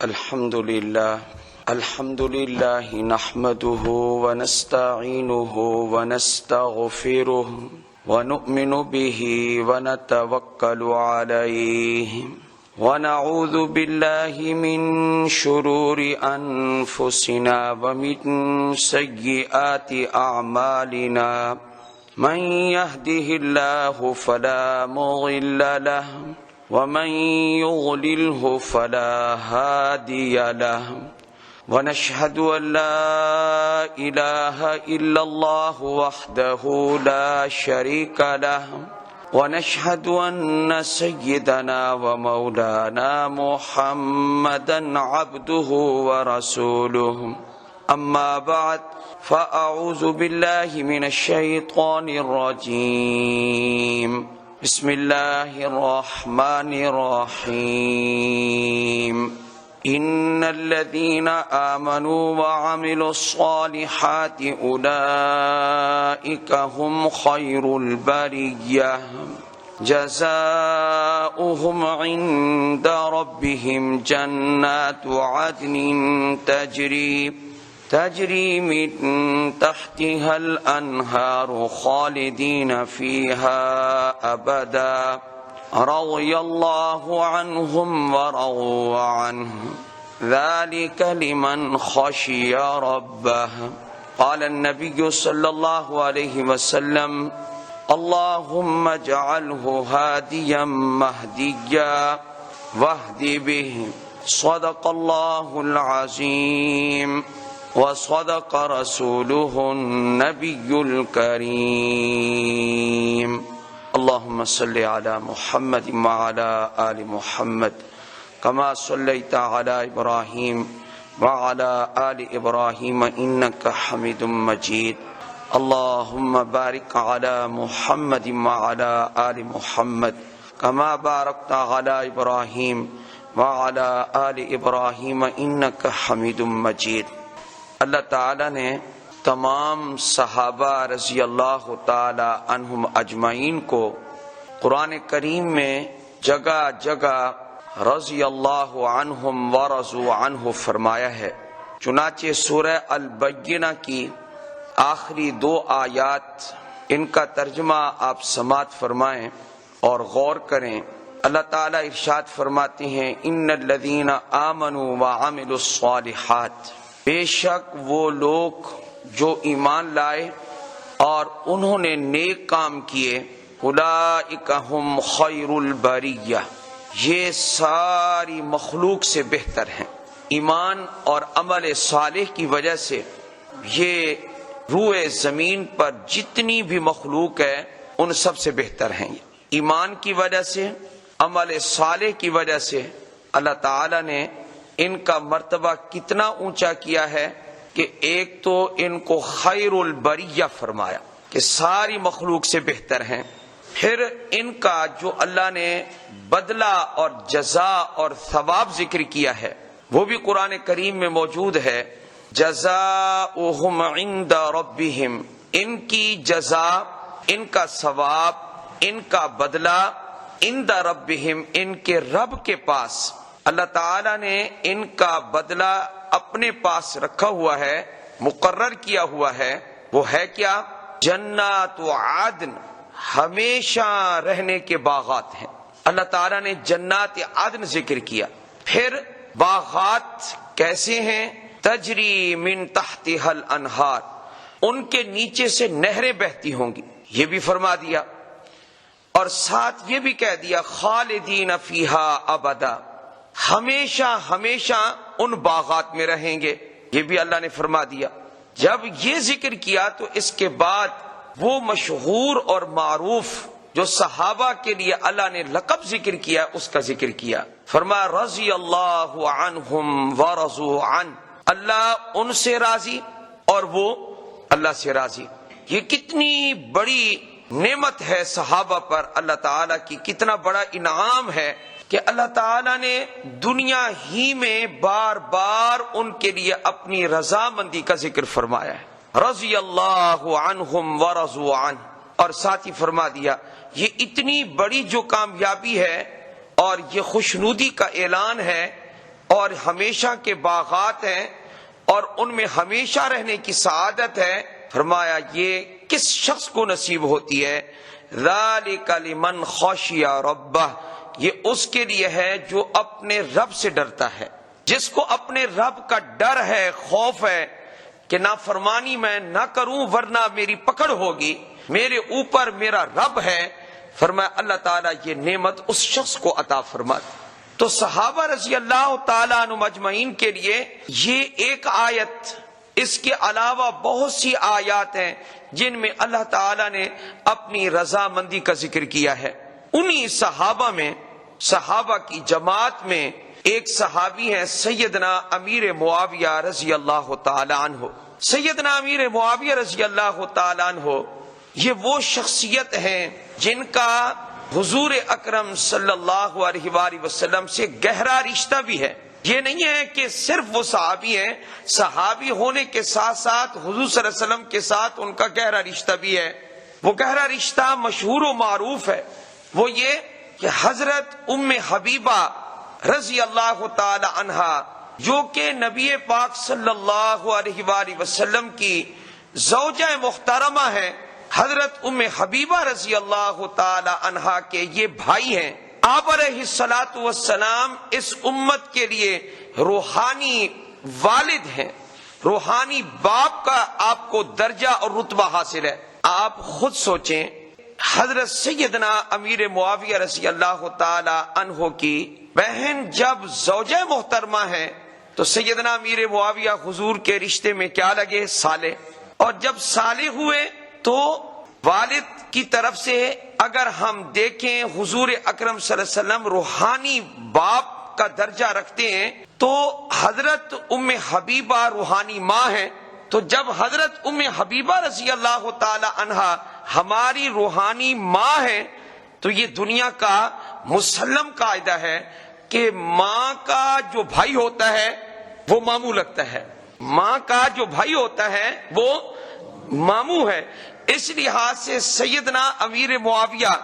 الحمد لله نحمده ونستعينه ونستغفره ونؤمن به ونتوكل عليه ونعوذ بالله من شرور أنفسنا ومن سيئات أعمالنا من يهده الله فلا مضل له ومن يضلله فلا هادي له ونشهد أن لا إله إلا الله وحده لا شريك له ونشهد أن سيدنا ومولانا محمدا عبده ورسوله أما بعد فأعوذ بالله من الشيطان الرجيم بسم الله الرحمن الرحيم إن الذين آمنوا وعملوا الصالحات أولئك هم خير البرية جزاؤهم عند ربهم جنات عدن تجري من تحتها الأنهار خالدين فيها أبدا رضي الله عنهم ورضوا عنه ذلك لمن خشي ربه قال النبي صلى الله عليه وسلم اللهم اجعله هاديا مهديا واهد به صدق الله العظيم وصدق رسوله النبي الكريم اللهم صل على محمد وعلى آل محمد كما صليت على إبراهيم وعلى آل إبراهيم إنك حميد مجيد اللهم بارك على محمد وعلى آل محمد كما باركت على إبراهيم وعلى آل إبراهيم إنك حميد مجيد اللہ تعالیٰ نے تمام صحابہ رضی اللہ تعالی عنہم اجمعین کو قرآن کریم میں جگہ جگہ رضی اللہ عنہم ورضوا عنہ فرمایا ہے۔ چنانچہ سورہ البینہ کی آخری 2 آیات ان کا ترجمہ آپ سماعت فرمائیں اور غور کریں۔ اللہ تعالیٰ ارشاد فرماتے ہیں ان الذین آمنوا وعملوا الصالحات، بے شک وہ لوگ جو ایمان لائے اور انہوں نے نیک کام کیے، اولئک ہم خیر البریہ، یہ ساری مخلوق سے بہتر ہیں۔ ایمان اور عمل صالح کی وجہ سے یہ روئے زمین پر جتنی بھی مخلوق ہے ان سب سے بہتر ہیں۔ ایمان کی وجہ سے، عمل صالح کی وجہ سے اللہ تعالی نے ان کا مرتبہ کتنا اونچا کیا ہے کہ ایک تو ان کو خیر البریہ فرمایا کہ ساری مخلوق سے بہتر ہیں، پھر ان کا جو اللہ نے بدلہ اور جزا اور ثواب ذکر کیا ہے وہ بھی قرآن کریم میں موجود ہے۔ جزاؤہم عند ربہم، ان کی جزا، ان کا ثواب، ان کا بدلہ عند ربہم، ان کے رب کے پاس۔ اللہ تعالیٰ نے ان کا بدلہ اپنے پاس رکھا ہوا ہے، مقرر کیا ہوا ہے۔ وہ ہے کیا؟ جنات عدن، ہمیشہ رہنے کے باغات ہیں۔ اللہ تعالیٰ نے جنات عدن ذکر کیا، پھر باغات کیسے ہیں؟ تجری من تحتها الانہار، ان کے نیچے سے نہریں بہتی ہوں گی، یہ بھی فرما دیا، اور ساتھ یہ بھی کہہ دیا خالدین فیہا ابدا، ہمیشہ ہمیشہ ان باغات میں رہیں گے، یہ بھی اللہ نے فرما دیا۔ جب یہ ذکر کیا تو اس کے بعد وہ مشہور اور معروف جو صحابہ کے لیے اللہ نے لقب ذکر کیا اس کا ذکر کیا۔ فرمایا رضی اللہ عنہم ورضوا عنہ، اللہ ان سے راضی اور وہ اللہ سے راضی۔ یہ کتنی بڑی نعمت ہے صحابہ پر اللہ تعالیٰ کی، کتنا بڑا انعام ہے کہ اللہ تعالیٰ نے دنیا ہی میں بار بار ان کے لیے اپنی رضامندی کا ذکر فرمایا ہے۔ رضی اللہ عنہم ورضوا عنہ، اور ساتھ ہی فرما دیا یہ اتنی بڑی جو کامیابی ہے اور یہ خوشنودی کا اعلان ہے اور ہمیشہ کے باغات ہیں اور ان میں ہمیشہ رہنے کی سعادت ہے. فرمایا یہ کس شخص کو نصیب ہوتی ہے؟ ذالک لمن خشی ربہ، یہ اس کے لیے ہے جو اپنے رب سے ڈرتا ہے، جس کو اپنے رب کا ڈر ہے، خوف ہے کہ نافرمانی میں نہ کروں ورنہ میری پکڑ ہوگی، میرے اوپر میرا رب ہے. فرمایا اللہ تعالیٰ یہ نعمت اس شخص کو عطا فرماتا. تو صحابہ رضی اللہ تعالیٰ عنہ مجمعین کے لیے یہ ایک آیت، اس کے علاوہ بہت سی آیات ہیں جن میں اللہ تعالیٰ نے اپنی رضامندی کا ذکر کیا ہے. انہی صحابہ میں، صحابہ کی جماعت میں ایک صحابی ہیں سیدنا امیر معاویہ رضی اللہ تعالیٰ عنہ. سیدنا امیر معاویہ رضی اللہ تعالیٰ عنہ یہ وہ شخصیت ہیں جن کا حضور اکرم صلی اللہ علیہ وآلہ وسلم سے گہرا رشتہ بھی ہے. یہ نہیں ہے کہ صرف وہ صحابی ہیں، صحابی ہونے کے ساتھ ساتھ حضور صلی اللہ علیہ وسلم کے ساتھ ان کا گہرا رشتہ بھی ہے. وہ گہرا رشتہ مشہور و معروف ہے. وہ یہ کہ حضرت ام حبیبہ رضی اللہ تعالی عنہا جو کہ نبی پاک صلی اللہ علیہ وآلہ وسلم کی زوجہ محترمہ ہے، حضرت ام حبیبہ رضی اللہ تعالی عنہا کے یہ بھائی ہیں. آپ علیہ الصلوۃ والسلام اس امت کے لیے روحانی والد ہیں، روحانی باپ کا آپ کو درجہ اور رتبہ حاصل ہے. آپ خود سوچیں، حضرت سیدنا امیر معاویہ رضی اللہ تعالی عنہ کی بہن جب زوجہ محترمہ ہے تو سیدنا امیر معاویہ حضور کے رشتے میں کیا لگے؟ سالے. اور جب سالے ہوئے تو والد کی طرف سے اگر ہم دیکھیں حضور اکرم صلی اللہ علیہ وسلم روحانی باپ کا درجہ رکھتے ہیں تو حضرت ام حبیبہ روحانی ماں ہیں. تو جب حضرت ام حبیبہ رضی اللہ تعالی عنہا ہماری روحانی ماں ہے تو یہ دنیا کا مسلم قاعدہ ہے کہ ماں کا جو بھائی ہوتا ہے وہ ماموں لگتا ہے، ماں کا جو بھائی ہوتا ہے وہ ماموں ہے. اس لحاظ سے سیدنا امیر معاویہ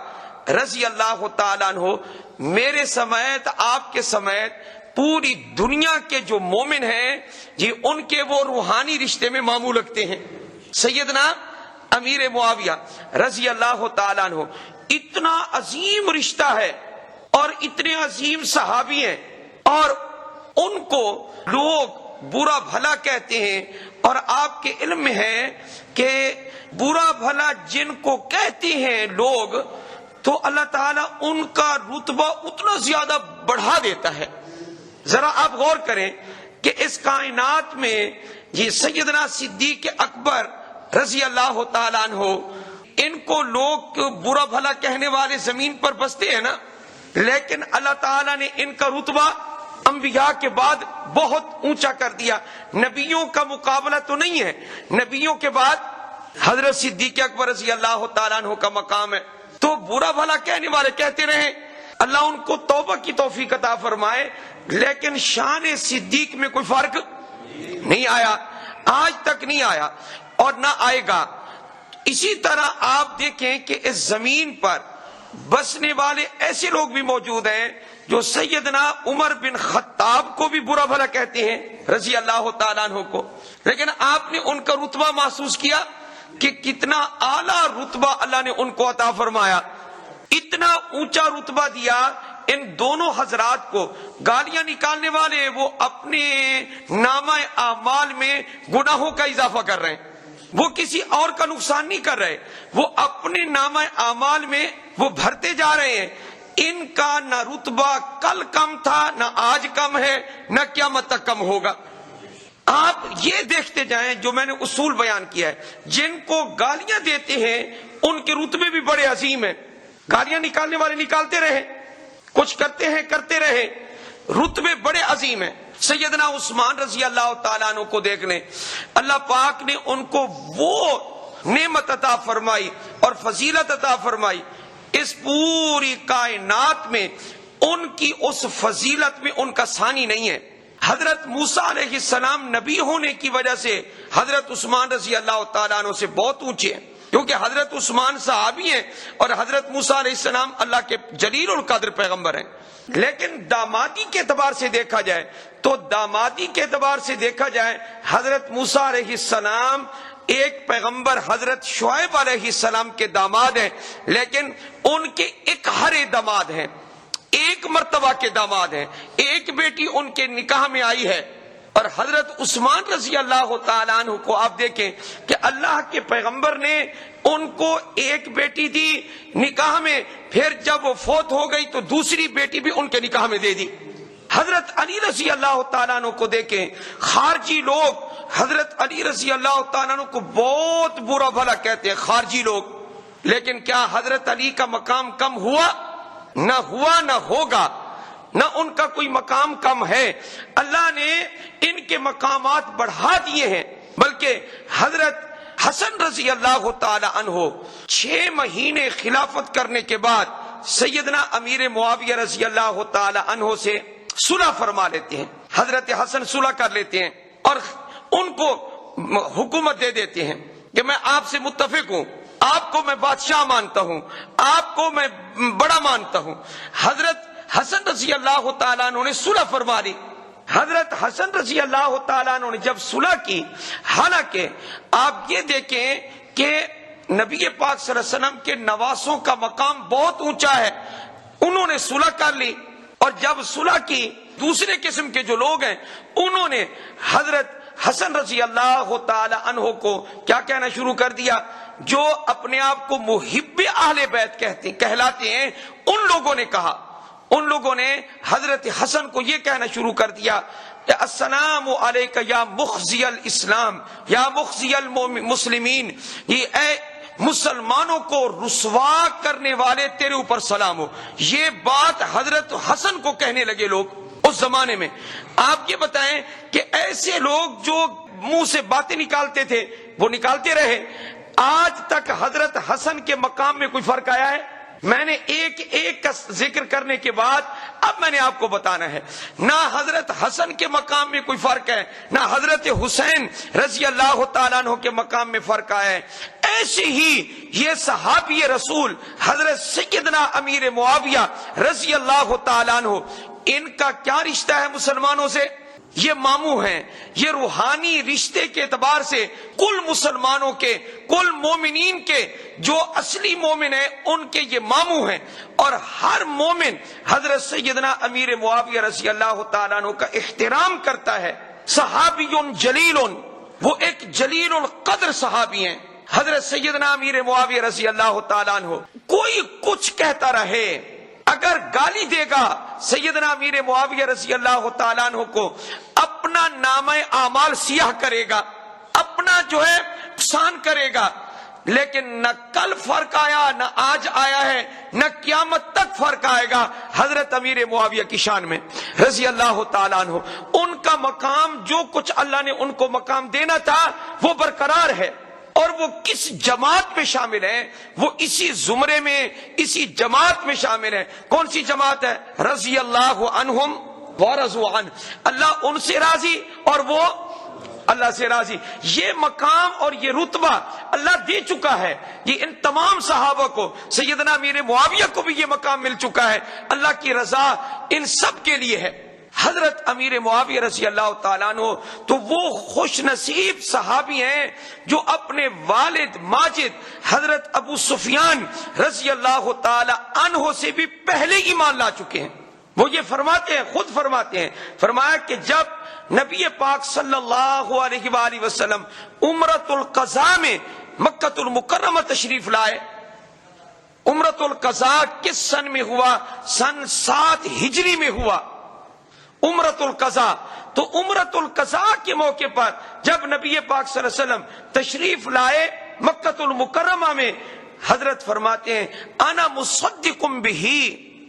رضی اللہ تعالیٰ عنہ میرے سمیت آپ کے سمیت پوری دنیا کے جو مومن ہیں جی ان کے وہ روحانی رشتے میں ماموں لگتے ہیں. سیدنا امیر معاویہ رضی اللہ تعالیٰ عنہ اتنا عظیم رشتہ ہے اور اتنے عظیم صحابی ہیں اور ان کو لوگ برا بھلا کہتے ہیں. اور آپ کے علم میں ہے کہ برا بھلا جن کو کہتے ہیں لوگ تو اللہ تعالیٰ ان کا رتبہ اتنا زیادہ بڑھا دیتا ہے. ذرا آپ غور کریں کہ اس کائنات میں یہ سیدنا صدیق اکبر رضی اللہ تعالیٰ عنہ ان کو لوگ برا بھلا کہنے والے زمین پر بستے ہیں نا، لیکن اللہ تعالیٰ نے ان کا رتبہ انبیاء کے بعد بہت اونچا کر دیا. نبیوں کا مقابلہ تو نہیں ہے، نبیوں کے بعد حضرت صدیق اکبر رضی اللہ تعالیٰ عنہ کا مقام ہے. تو برا بھلا کہنے والے کہتے رہیں، اللہ ان کو توبہ کی توفیق عطا فرمائے، لیکن شان صدیق میں کوئی فرق نہیں آیا، آج تک نہیں آیا اور نہ آئے گا. اسی طرح آپ دیکھیں کہ اس زمین پر بسنے والے ایسے لوگ بھی موجود ہیں جو سیدنا عمر بن خطاب کو بھی برا بھلا کہتے ہیں رضی اللہ تعالیٰ عنہ کو، لیکن آپ نے ان کا رتبہ محسوس کیا کہ کتنا اعلیٰ رتبہ اللہ نے ان کو عطا فرمایا، اتنا اونچا رتبہ دیا. ان دونوں حضرات کو گالیاں نکالنے والے وہ اپنے نامہ اعمال میں گناہوں کا اضافہ کر رہے ہیں، وہ کسی اور کا نقصان نہیں کر رہے، وہ اپنے نامہ اعمال میں وہ بھرتے جا رہے ہیں. ان کا نہ رتبہ کل کم تھا، نہ آج کم ہے، نہ قیامت تک کم ہوگا. آپ یہ دیکھتے جائیں جو میں نے اصول بیان کیا ہے، جن کو گالیاں دیتے ہیں ان کے رتبے بھی بڑے عظیم ہیں. گالیاں نکالنے والے نکالتے رہے، کچھ کرتے ہیں کرتے رہے، رتبے بڑے عظیم ہیں. سیدنا عثمان رضی اللہ تعالیٰ عنہ کو دیکھ لیں، اللہ پاک نے ان کو وہ نعمت عطا فرمائی اور فضیلت عطا فرمائی، اس پوری کائنات میں ان کی اس فضیلت میں ان کا ثانی نہیں ہے. حضرت موسیٰ علیہ السلام نبی ہونے کی وجہ سے حضرت عثمان رضی اللہ تعالیٰ عنہ سے بہت اونچے ہیں، کیونکہ حضرت عثمان صحابی ہیں اور حضرت موسیٰ علیہ السلام اللہ کے جلیل القدر پیغمبر ہیں. لیکن دامادی کے اعتبار سے دیکھا جائے تو دامادی کے اعتبار سے دیکھا جائے حضرت موسیٰ علیہ السلام ایک پیغمبر حضرت شعیب علیہ السلام کے داماد ہیں، لیکن ان کے ایک ہرے داماد ہیں، ایک مرتبہ کے داماد ہیں، ایک بیٹی ان کے نکاح میں آئی ہے۔ اور حضرت عثمان رضی اللہ تعالیٰ عنہ کو آپ دیکھیں کہ اللہ کے پیغمبر نے ان کو ایک بیٹی دی نکاح میں، پھر جب وہ فوت ہو گئی تو دوسری بیٹی بھی ان کے نکاح میں دے دی۔ حضرت علی رضی اللہ تعالیٰ عنہ کو دیکھیں، خارجی لوگ حضرت علی رضی اللہ تعالیٰ عنہ کو بہت برا بھلا کہتے ہیں، خارجی لوگ، لیکن کیا حضرت علی کا مقام کم ہوا؟ نہ ہوا، نہ ہوگا، نہ ان کا کوئی مقام کم ہے۔ اللہ نے ان کے مقامات بڑھا دیے ہیں، بلکہ حضرت حسن رضی اللہ تعالی عنہ 6 مہینے خلافت کرنے کے بعد سیدنا امیر معاویہ رضی اللہ تعالی عنہ سے صلح فرما لیتے ہیں۔ حضرت حسن صلح کر لیتے ہیں اور ان کو حکومت دے دیتے ہیں کہ میں آپ سے متفق ہوں، آپ کو میں بادشاہ مانتا ہوں، آپ کو میں بڑا مانتا ہوں۔ حضرت حسن رضی اللہ تعالیٰ عنہ نے صلح فرما لی۔ حضرت حسن رضی اللہ تعالیٰ عنہ نے جب صلح کی، حالانکہ آپ یہ دیکھیں کہ نبی پاک صلی اللہ علیہ وسلم کے نواسوں کا مقام بہت اونچا ہے، انہوں نے صلح کر لی، اور جب صلح کی دوسرے قسم کے جو لوگ ہیں انہوں نے حضرت حسن رضی اللہ تعالی عنہ کو کیا کہنا شروع کر دیا؟ جو اپنے آپ کو محب اہل بیت کہلاتے ہیں، ان لوگوں نے کہا، ان لوگوں نے حضرت حسن کو یہ کہنا شروع کر دیا کہ السلام علیک یا مخزی الاسلام یا مخزی المسلمین، یہ اے مسلمانوں کو رسوا کرنے والے تیرے اوپر سلام ہو۔ یہ بات حضرت حسن کو کہنے لگے لوگ اس زمانے میں۔ آپ یہ بتائیں کہ ایسے لوگ جو منہ سے باتیں نکالتے تھے وہ نکالتے رہے، آج تک حضرت حسن کے مقام میں کوئی فرق آیا ہے؟ میں نے ایک ایک کا ذکر کرنے کے بعد اب میں نے آپ کو بتانا ہے، نہ حضرت حسن کے مقام میں کوئی فرق ہے، نہ حضرت حسین رضی اللہ تعالیٰ عنہ کے مقام میں فرق آیا ہے۔ ایسے ہی یہ صحابی رسول حضرت سیدنا امیر معاویہ رضی اللہ تعالیٰ عنہ، ان کا کیا رشتہ ہے مسلمانوں سے؟ یہ ماموں ہیں۔ یہ روحانی رشتے کے اعتبار سے کل مسلمانوں کے، کل مومنین کے جو اصلی مومن ہیں ان کے یہ ماموں ہیں، اور ہر مومن حضرت سیدنا امیر معاویہ رضی اللہ تعالیٰ عنہ کا احترام کرتا ہے۔ صحابی جلیل، وہ ایک جلیل القدر صحابی ہیں حضرت سیدنا امیر معاویہ رضی اللہ تعالیٰ عنہ۔ کوئی کچھ کہتا رہے، اگر گالی دے گا سیدنا امیر معاویہ رضی اللہ تعالیٰ عنہ کو، اپنا نامہ اعمال سیاہ کرے گا، اپنا جو ہے نقصان کرے گا، لیکن نہ کل فرق آیا، نہ آج آیا ہے، نہ قیامت تک فرق آئے گا حضرت امیر معاویہ کی شان میں رضی اللہ تعالیٰ عنہ۔ ان کا مقام، جو کچھ اللہ نے ان کو مقام دینا تھا وہ برقرار ہے، اور وہ کس جماعت میں شامل ہیں؟ وہ اسی زمرے میں، اسی جماعت میں شامل ہیں۔ کون سی جماعت ہے؟ رضی اللہ عنہم ورضوا عنہ، اللہ ان سے راضی اور وہ اللہ سے راضی۔ یہ مقام اور یہ رتبہ اللہ دے چکا ہے، یہ ان تمام صحابہ کو، سیدنا امیر معاویہ کو بھی یہ مقام مل چکا ہے۔ اللہ کی رضا ان سب کے لیے ہے۔ حضرت امیر معاویہ رضی اللہ تعالیٰ عنہ تو وہ خوش نصیب صحابی ہیں جو اپنے والد ماجد حضرت ابو سفیان رضی اللہ تعالیٰ عنہ سے بھی پہلے ایمان لا چکے ہیں۔ وہ یہ فرماتے ہیں، خود فرماتے ہیں، فرمایا کہ جب نبی پاک صلی اللہ علیہ وآلہ وسلم عمرۃ القضاء میں مکہ المکرمہ تشریف لائے، عمرۃ القضاء کس سن میں ہوا؟ سن 7 ہجری میں ہوا عمرۃ القضاء۔ تو عمرۃ القضاء کے موقع پر جب نبی پاک صلی اللہ علیہ وسلم تشریف لائے مکہ المکرمہ میں، حضرت فرماتے ہیں انا مصدق بہ،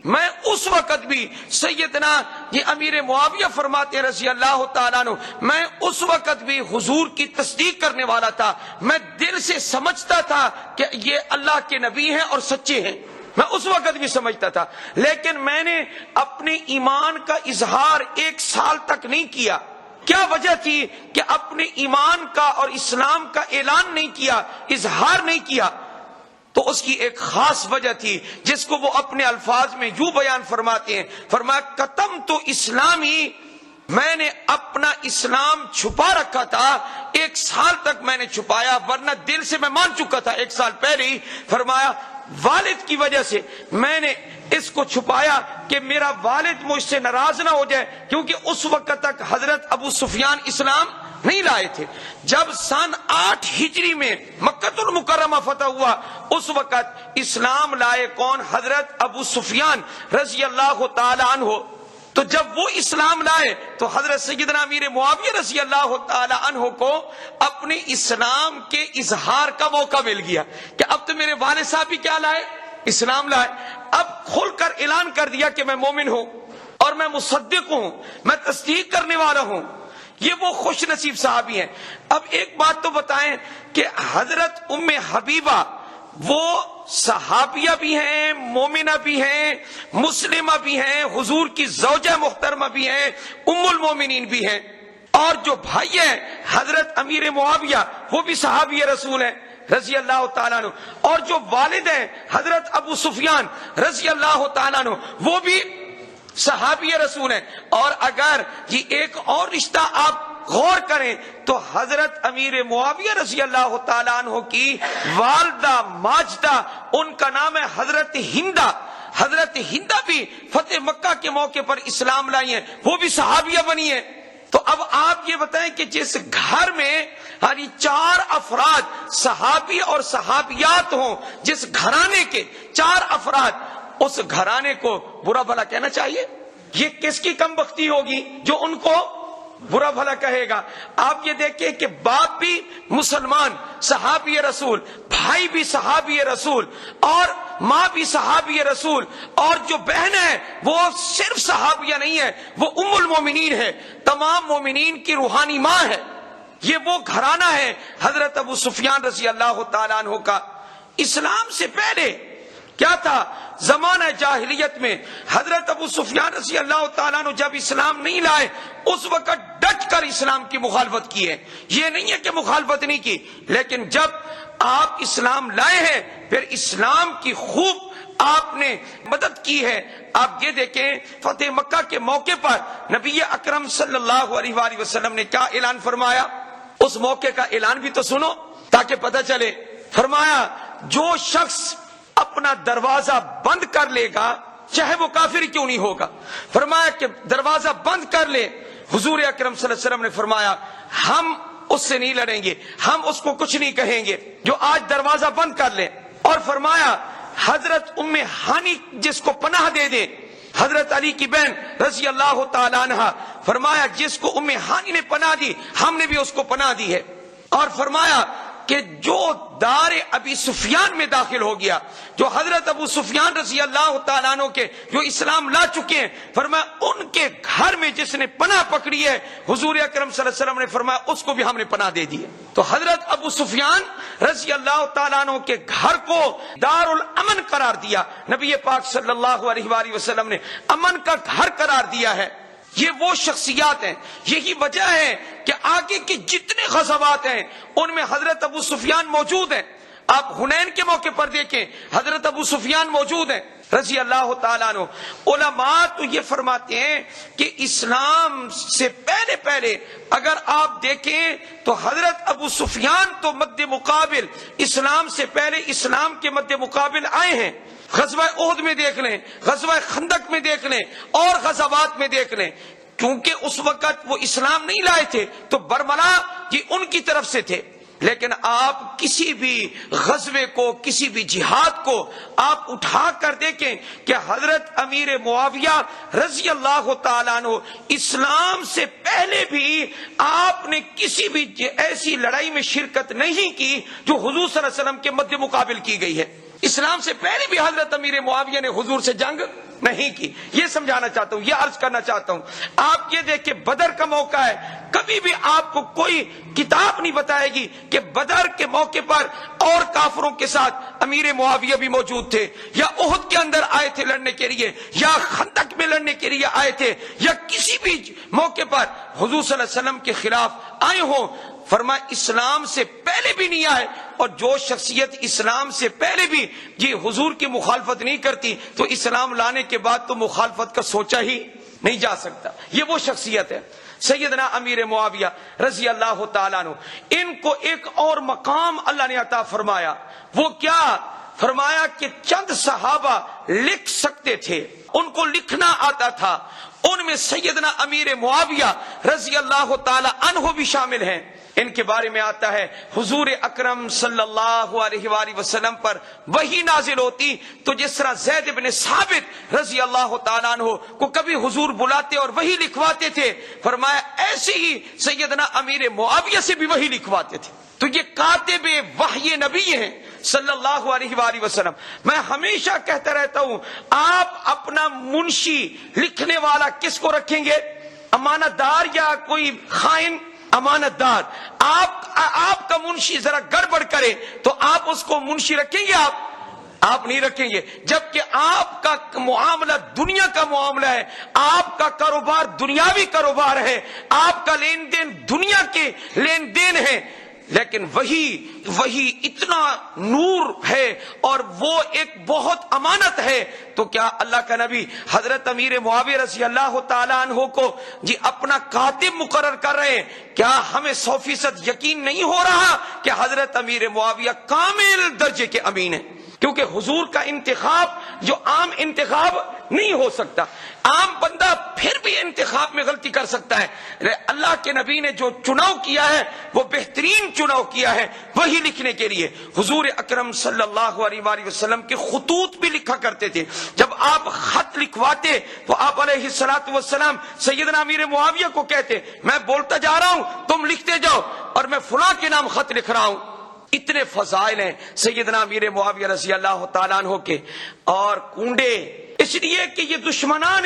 میں اس وقت بھی، سیدنا یہ امیر معاویہ فرماتے ہیں رضی اللہ تعالیٰ عنہ، میں اس وقت بھی حضور کی تصدیق کرنے والا تھا۔ میں دل سے سمجھتا تھا کہ یہ اللہ کے نبی ہیں اور سچے ہیں، میں اس وقت بھی سمجھتا تھا، لیکن میں نے اپنے ایمان کا اظہار 1 سال تک نہیں کیا۔ کیا وجہ تھی کہ اپنے ایمان کا اور اسلام کا اعلان نہیں کیا، اظہار نہیں کیا؟ تو اس کی ایک خاص وجہ تھی جس کو وہ اپنے الفاظ میں یوں بیان فرماتے ہیں، فرمایا قتم تو اسلامی میں نے اپنا اسلام چھپا رکھا تھا، 1 سال تک میں نے چھپایا، ورنہ دل سے میں مان چکا تھا 1 سال پہلے ہی۔ فرمایا والد کی وجہ سے میں نے اس کو چھپایا کہ میرا والد مجھ سے ناراض نہ ہو جائے، کیونکہ اس وقت تک حضرت ابو سفیان اسلام نہیں لائے تھے۔ جب سن 8 ہجری میں مکہ المکرمہ فتح ہوا، اس وقت اسلام لائے کون؟ حضرت ابو سفیان رضی اللہ تعالی عنہ۔ تو جب وہ اسلام لائے تو حضرت سیدنا امیر معاویہ رضی اللہ تعالی عنہ کو اپنے اسلام کے اظہار کا موقع مل گیا کہ اب تو میرے والد صاحب بھی کیا لائے؟ اسلام لائے۔ اب کھل کر اعلان کر دیا کہ میں مومن ہوں اور میں مصدق ہوں، میں تصدیق کرنے والا ہوں۔ یہ وہ خوش نصیب صحابی ہیں۔ اب ایک بات تو بتائیں کہ حضرت ام حبیبہ وہ صحابیہ بھی ہیں، مومنہ بھی ہیں، مسلمہ بھی ہیں، حضور کی زوجہ محترمہ بھی ہیں، ام المومنین بھی ہیں، اور جو بھائی ہیں حضرت امیر معاویہ وہ بھی صحابی رسول ہیں رضی اللہ تعالیٰ عنہ، اور جو والد ہیں حضرت ابو سفیان رضی اللہ تعالیٰ عنہ وہ بھی صحابی رسول ہیں۔ اور اگر یہ ایک اور رشتہ آپ غور کریں تو حضرت امیر معاویہ رضی اللہ تعالیٰ عنہ کی والدہ ماجدہ، ان کا نام ہے حضرت ہندہ۔ حضرت ہندہ بھی فتح مکہ کے موقع پر اسلام لائی ہیں، وہ بھی صحابیہ بنی ہیں۔ تو اب آپ یہ بتائیں کہ جس گھر میں 4 افراد صحابی اور صحابیات ہوں، جس گھرانے کے 4 افراد، اس گھرانے کو برا بھلا کہنا چاہیے؟ یہ کس کی کم بختی ہوگی جو ان کو برا بھلا کہے گا؟ آپ یہ دیکھیں کہ باپ بھی مسلمان صحابی رسول، بھائی بھی صحابی رسول، اور ماں بھی صحابی رسول، اور جو بہن ہے وہ صرف صحابیہ نہیں ہے، وہ ام المومنین ہے، تمام مومنین کی روحانی ماں ہے۔ یہ وہ گھرانہ ہے حضرت ابو سفیان رضی اللہ تعالیٰ عنہ کا۔ اسلام سے پہلے کیا تھا؟ زمانہ جاہلیت میں حضرت ابو سفیان رضی اللہ تعالیٰ عنہ جب اسلام نہیں لائے، اس وقت ڈٹ کر اسلام کی مخالفت کی ہے۔ یہ نہیں ہے کہ مخالفت نہیں کی، لیکن جب آپ اسلام لائے ہیں پھر اسلام کی خوب آپ نے مدد کی ہے۔ آپ یہ دیکھیں فتح مکہ کے موقع پر نبی اکرم صلی اللہ علیہ وآلہ وسلم نے کیا اعلان فرمایا؟ اس موقع کا اعلان بھی تو سنو تاکہ پتہ چلے۔ فرمایا جو شخص اپنا دروازہ بند کر لے گا چاہے وہ کافر کیوں نہیں ہوگا، فرمایا کہ دروازہ بند کر لے۔ حضور اکرم صلی اللہ علیہ وسلم نے فرمایا ہم اس سے نہیں لڑیں گے، ہم اس کو کچھ نہیں کہیں گے جو آج دروازہ بند کر لے۔ اور فرمایا حضرت ام ہانی جس کو پناہ دے دے، حضرت علی کی بہن رضی اللہ تعالی عنہ، فرمایا جس کو ام ہانی نے پناہ دی ہم نے بھی اس کو پناہ دی ہے۔ اور فرمایا کہ جو دار ابی سفیان میں داخل ہو گیا، جو حضرت ابو سفیان رضی اللہ تعالیٰ عنہ کے جو اسلام لا چکے ہیں، فرمایا ان کے گھر میں جس نے پناہ پکڑی ہے، حضور اکرم صلی اللہ علیہ وسلم نے فرمایا اس کو بھی ہم نے پناہ دے دی ہے۔ تو حضرت ابو سفیان رضی اللہ تعالیٰ عنہ کے گھر کو دار الامن قرار دیا، نبی پاک صلی اللہ علیہ وآلہ وسلم نے امن کا گھر قرار دیا ہے۔ یہ وہ شخصیات ہیں، یہی وجہ ہے کہ آگے کے جتنے غزوات ہیں ان میں حضرت ابو سفیان موجود ہیں۔ آپ حنین کے موقع پر دیکھیں حضرت ابو سفیان موجود ہیں رضی اللہ تعالیٰ عنہ۔ علماء تو یہ فرماتے ہیں کہ اسلام سے پہلے اگر آپ دیکھیں تو حضرت ابو سفیان تو مد مقابل اسلام سے پہلے اسلام کے مد مقابل آئے ہیں۔ غزوہ احد میں دیکھ لیں، غزوہ خندق میں دیکھ لیں، اور غزوات میں دیکھ لیں، کیونکہ اس وقت وہ اسلام نہیں لائے تھے تو برملا یہ ان کی طرف سے تھے۔ لیکن آپ کسی بھی غزوے کو، کسی بھی جہاد کو آپ اٹھا کر دیکھیں کہ حضرت امیر معاویہ رضی اللہ تعالیٰ عنہ اسلام سے پہلے بھی آپ نے کسی بھی ایسی لڑائی میں شرکت نہیں کی جو حضور صلی اللہ علیہ وسلم کے مد مقابل کی گئی ہے۔ اسلام سے پہلے بھی حضرت امیر معاویہ نے حضور سے جنگ نہیں کی۔ یہ سمجھانا چاہتا ہوں، یہ عرض کرنا چاہتا ہوں۔ آپ یہ دیکھیں بدر کا موقع ہے، کبھی بھی آپ کو کوئی کتاب نہیں بتائے گی کہ بدر کے موقع پر اور کافروں کے ساتھ امیر معاویہ بھی موجود تھے، یا احد کے اندر آئے تھے لڑنے کے لیے، یا خندق میں لڑنے کے لیے آئے تھے، یا کسی بھی موقع پر حضور صلی اللہ علیہ وسلم کے خلاف آئے ہوں۔ فرمایا اسلام سے پہلے بھی نہیں آئے، اور جو شخصیت اسلام سے پہلے بھی حضور کی مخالفت نہیں کرتی تو اسلام لانے کے بعد تو مخالفت کا سوچا ہی نہیں جا سکتا. یہ وہ شخصیت ہے سیدنا امیر معاویہ رضی اللہ تعالیٰ عنہ. ان کو ایک اور مقام اللہ نے عطا فرمایا. وہ کیا فرمایا کہ چند صحابہ لکھ سکتے تھے، ان کو لکھنا آتا تھا. ان میں سیدنا امیر معاویہ رضی اللہ تعالی عنہ بھی شامل ہیں. ان کے بارے میں آتا ہے حضور اکرم صلی اللہ علیہ وآلہ وسلم پر وحی نازل ہوتی تو جس طرح زید بن ثابت رضی اللہ تعالیٰ عنہ کو کبھی حضور بلاتے اور وحی لکھواتے تھے، فرمایا ایسے ہی سیدنا امیر معاویہ سے بھی وحی لکھواتے تھے. تو یہ کاتب وحی نبی ہیں صلی اللہ علیہ وآلہ وسلم. میں ہمیشہ کہتا رہتا ہوں، آپ اپنا منشی لکھنے والا کس کو رکھیں گے؟ امانت دار یا کوئی خائن؟ امانت دار. آپ کا منشی ذرا گڑبڑ کرے تو آپ اس کو منشی رکھیں گے؟ آپ نہیں رکھیں گے. جبکہ آپ کا معاملہ دنیا کا معاملہ ہے، آپ کا کاروبار دنیاوی کاروبار ہے، آپ کا لین دین دنیا کے لین دین ہے، لیکن وہی اتنا نور ہے اور وہ ایک بہت امانت ہے. تو کیا اللہ کا نبی حضرت امیر معاویہ رضی اللہ تعالیٰ عنہ کو جی اپنا کاتب مقرر کر رہے ہیں؟ کیا ہمیں 100% یقین نہیں ہو رہا کہ حضرت امیر معاویہ کامل درجے کے امین ہیں؟ کیونکہ حضور کا انتخاب جو عام انتخاب نہیں ہو سکتا. عام بندہ پھر بھی انتخاب میں غلطی کر سکتا ہے. اللہ کے نبی نے جو چناؤ کیا ہے وہ بہترین چناؤ کیا ہے وہی لکھنے کے لیے. حضور اکرم صلی اللہ علیہ وآلہ وسلم کے خطوط بھی لکھا کرتے تھے. جب آپ خط لکھواتے تو آپ علیہ الصلوۃ والسلام سیدنا امیر معاویہ کو کہتے میں بولتا جا رہا ہوں تم لکھتے جاؤ اور میں فلاں کے نام خط لکھ رہا ہوں. اتنے فضائل ہیں سیدنا امیر معاویہ رضی اللہ تعالیٰ عنہ کے. اور کنڈے اس لیے کہ یہ دشمنان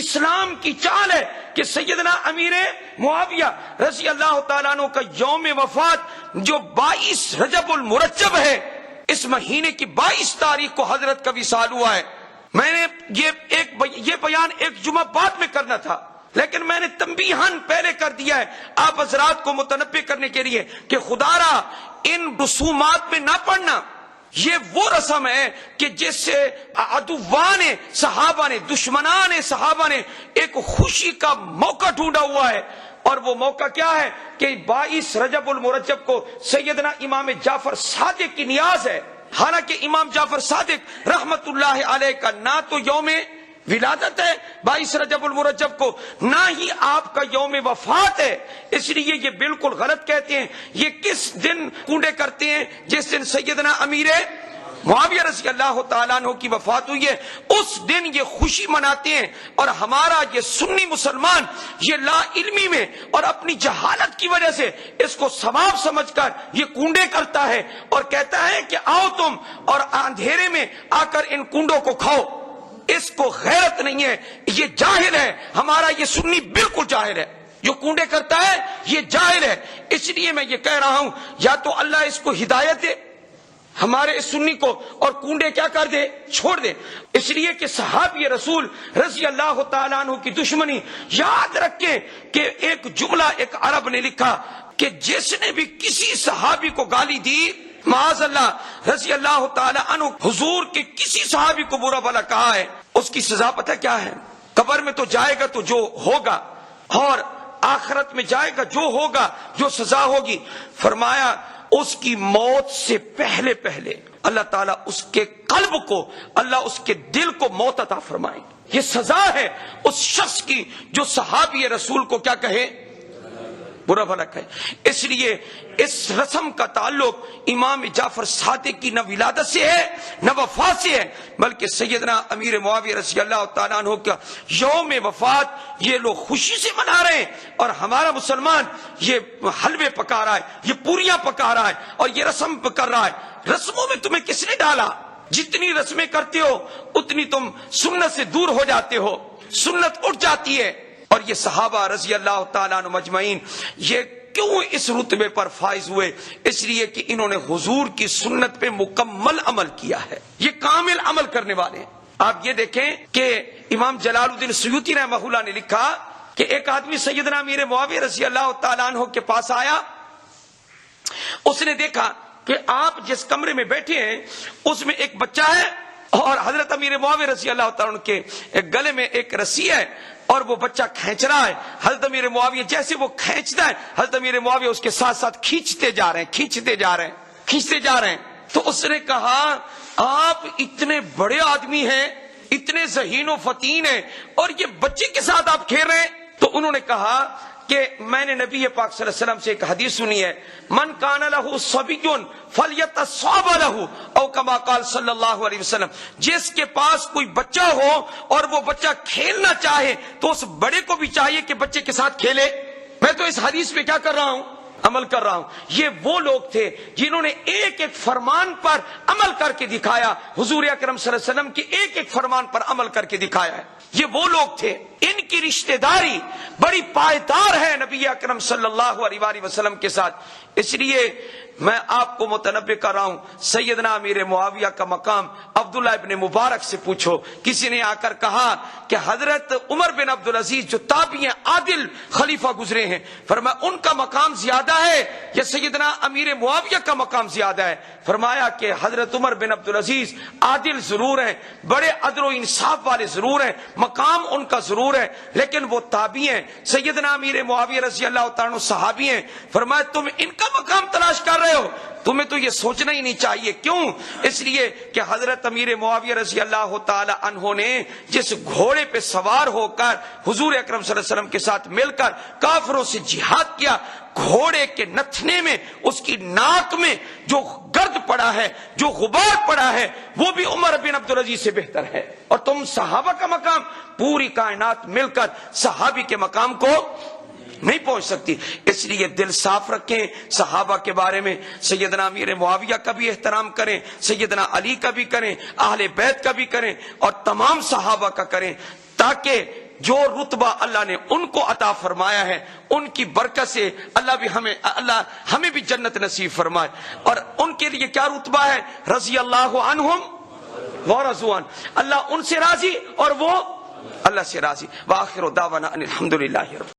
اسلام کی چال ہے کہ سیدنا امیر معاویہ رضی اللہ تعالیٰ عنہ کا یوم وفات جو 22 رجب المرجب ہے، اس مہینے کی 22 تاریخ کو حضرت کا وصال ہوا ہے. میں نے یہ بیان ایک جمعہ بعد میں کرنا تھا، لیکن میں نے تنبیہاً پہلے کر دیا ہے آپ حضرات کو متنبہ کرنے کے لیے کہ خدا را ان رسومات میں نہ پڑھنا. یہ وہ رسم ہے کہ جس سے عدوان صحابہ نے، دشمنان صحابہ نے ایک خوشی کا موقع ڈھونڈا ہوا ہے. اور وہ موقع کیا ہے کہ 22 رجب المرجب کو سیدنا امام جعفر صادق کی نیاز ہے. حالانکہ امام جعفر صادق رحمت اللہ علیہ کا نہ تو یوم ولادت ہے 22 رجب المرجب کو، نہ ہی آپ کا یوم وفات ہے. اس لیے یہ بالکل غلط کہتے ہیں. یہ کس دن کنڈے کرتے ہیں؟ جس دن سیدنا امیر معاویہ رضی اللہ تعالیٰ عنہ کی وفات ہوئی ہے اس دن یہ خوشی مناتے ہیں. اور ہمارا یہ سنی مسلمان یہ لا علمی میں اور اپنی جہالت کی وجہ سے اس کو ثواب سمجھ کر یہ کنڈے کرتا ہے اور کہتا ہے کہ آؤ تم اور اندھیرے میں آ کر ان کنڈوں کو کھاؤ. اس کو غیرت نہیں ہے، یہ جاہل ہے. ہمارا یہ سنی بالکل جاہل ہے، جو کنڈے کرتا ہے یہ جاہل ہے. اس لیے میں یہ کہہ رہا ہوں یا تو اللہ اس کو ہدایت دے ہمارے اس سنی کو، اور کنڈے کیا کر دے، چھوڑ دے. اس لیے کہ صحابی رسول رضی اللہ تعالیٰ عنہ کی دشمنی یاد رکھیں کہ ایک جملہ ایک عرب نے لکھا کہ جس نے بھی کسی صحابی کو گالی دی معاذ اللہ رضی اللہ تعالی عنہ حضور کے کسی صحابی کو برا بھلا کہا ہے، اس کی سزا پتہ کیا ہے؟ قبر میں تو جائے گا تو جو ہوگا، اور آخرت میں جائے گا جو ہوگا، جو سزا ہوگی. فرمایا اس کی موت سے پہلے اللہ تعالیٰ اس کے قلب کو، اللہ اس کے دل کو موت عطا فرمائے. یہ سزا ہے اس شخص کی جو صحابی رسول کو کیا کہے، برا بھلا کہے. اس لیے اس رسم کا تعلق امام جعفر صادق کی نہ ولادت سے ہے نہ وفات سے ہے، بلکہ سیدنا امیر معاویہ رضی اللہ تعالیٰ عنہ کا یوم وفات یہ لوگ خوشی سے منا رہے ہیں. اور ہمارا مسلمان یہ حلوے پکا رہا ہے، یہ پوریاں پکا رہا ہے اور یہ رسم کر رہا ہے. رسموں میں تمہیں کس نے ڈالا؟ جتنی رسمیں کرتے ہو اتنی تم سنت سے دور ہو جاتے ہو، سنت اٹھ جاتی ہے. اور یہ صحابہ رضی اللہ تعالیٰ عنہ مجمعین یہ کیوں اس رتبے پر فائز ہوئے؟ اس لیے کہ انہوں نے حضور کی سنت پہ مکمل عمل کیا ہے، یہ کامل عمل کرنے والے ہیں. آپ یہ دیکھیں کہ امام جلال الدین سیوطی رحمہ اللہ نے لکھا کہ ایک آدمی سیدنا امیر معاویہ رضی اللہ تعالیٰ عنہ کے پاس آیا. اس نے دیکھا کہ آپ جس کمرے میں بیٹھے ہیں اس میں ایک بچہ ہے اور حضرت امیر معاویہ رضی اللہ تعالیٰ عنہ کے گلے میں ایک رسی ہے اور وہ بچہ کھینچ رہا ہے. حضرت امیر معاویہ جیسے وہ کھینچتا ہے حضرت امیر معاویہ اس کے ساتھ ساتھ کھینچتے جا رہے ہیں. تو اس نے کہا آپ اتنے بڑے آدمی ہیں, اتنے ذہین و فطین ہیں, اور یہ بچے کے ساتھ آپ کھیل رہے ہیں. تو انہوں نے کہا کہ میں نے نبی پاک صلی اللہ علیہ وسلم سے ایک حدیث سنی ہے, من کان لہ صبی فلیتصاب لہ او کما قال صلی اللہ علیہ وسلم, جس کے پاس کوئی بچہ ہو اور وہ بچہ کھیلنا چاہے تو اس بڑے کو بھی چاہیے کہ بچے کے ساتھ کھیلے. میں تو اس حدیث پہ کیا کر رہا ہوں, عمل کر رہا ہوں. یہ وہ لوگ تھے جنہوں نے ایک ایک فرمان پر عمل کر کے دکھایا, حضور اکرم صلی اللہ علیہ وسلم کی ایک ایک فرمان پر عمل کر کے دکھایا ہے. یہ وہ لوگ تھے, ان کی رشتہ داری بڑی پائیدار ہے نبی اکرم صلی اللہ علیہ وآلہ وسلم کے ساتھ. اس لیے میں آپ کو متنبہ کر رہا ہوں, سیدنا امیر معاویہ کا مقام عبداللہ ابن مبارک سے پوچھو. کسی نے آ کر کہا کہ حضرت عمر بن عبدالعزیز جو تابعی عادل خلیفہ گزرے ہیں, فرمایا ان کا مقام زیادہ ہے یا سیدنا امیر معاویہ کا مقام زیادہ ہے؟ فرمایا کہ حضرت عمر بن عبدالعزیز عادل ضرور ہیں, بڑے عدل و انصاف والے ضرور ہیں, مقام ان کا ضرور ہے, لیکن وہ تابعی ہیں. سیدنا امیر معاویہ رضی اللہ تعالیٰ عنہ صحابی ہیں. فرمایا تم ان کا مقام تلاش کر رہے ہو, تمہیں تو یہ سوچنا ہی نہیں چاہیے. کیوں؟ اس لیے کہ حضرت امیر معاویہ رضی اللہ تعالی عنہ نے جس گھوڑے پہ سوار ہو کر حضور اکرم صلی اللہ علیہ وسلم کے ساتھ مل کر کافروں سے جہاد کیا, گھوڑے کے نتھنے میں, اس کی ناک میں جو گرد پڑا ہے, جو غبار پڑا ہے, وہ بھی عمر بن عبدالعزیز سے بہتر ہے. اور تم صحابہ کا مقام, پوری کائنات مل کر صحابی کے مقام کو نہیں پہنچ سکتی. اس لیے دل صاف رکھیں, صحابہ کے بارے میں سیدنا امیر معاویہ کا بھی احترام کریں, سیدنا علی کا بھی کریں, اہل بیت کا بھی کریں, اور تمام صحابہ کا کریں, تاکہ جو رتبہ اللہ نے ان کو عطا فرمایا ہے ان کی برکت سے اللہ ہمیں بھی جنت نصیب فرمائے. اور ان کے لیے کیا رتبہ ہے؟ رضی اللہ عنہم ورضوا عنہ, اللہ ان سے راضی اور وہ اللہ سے راضی. وآخر دعوانا ان الحمدللہ.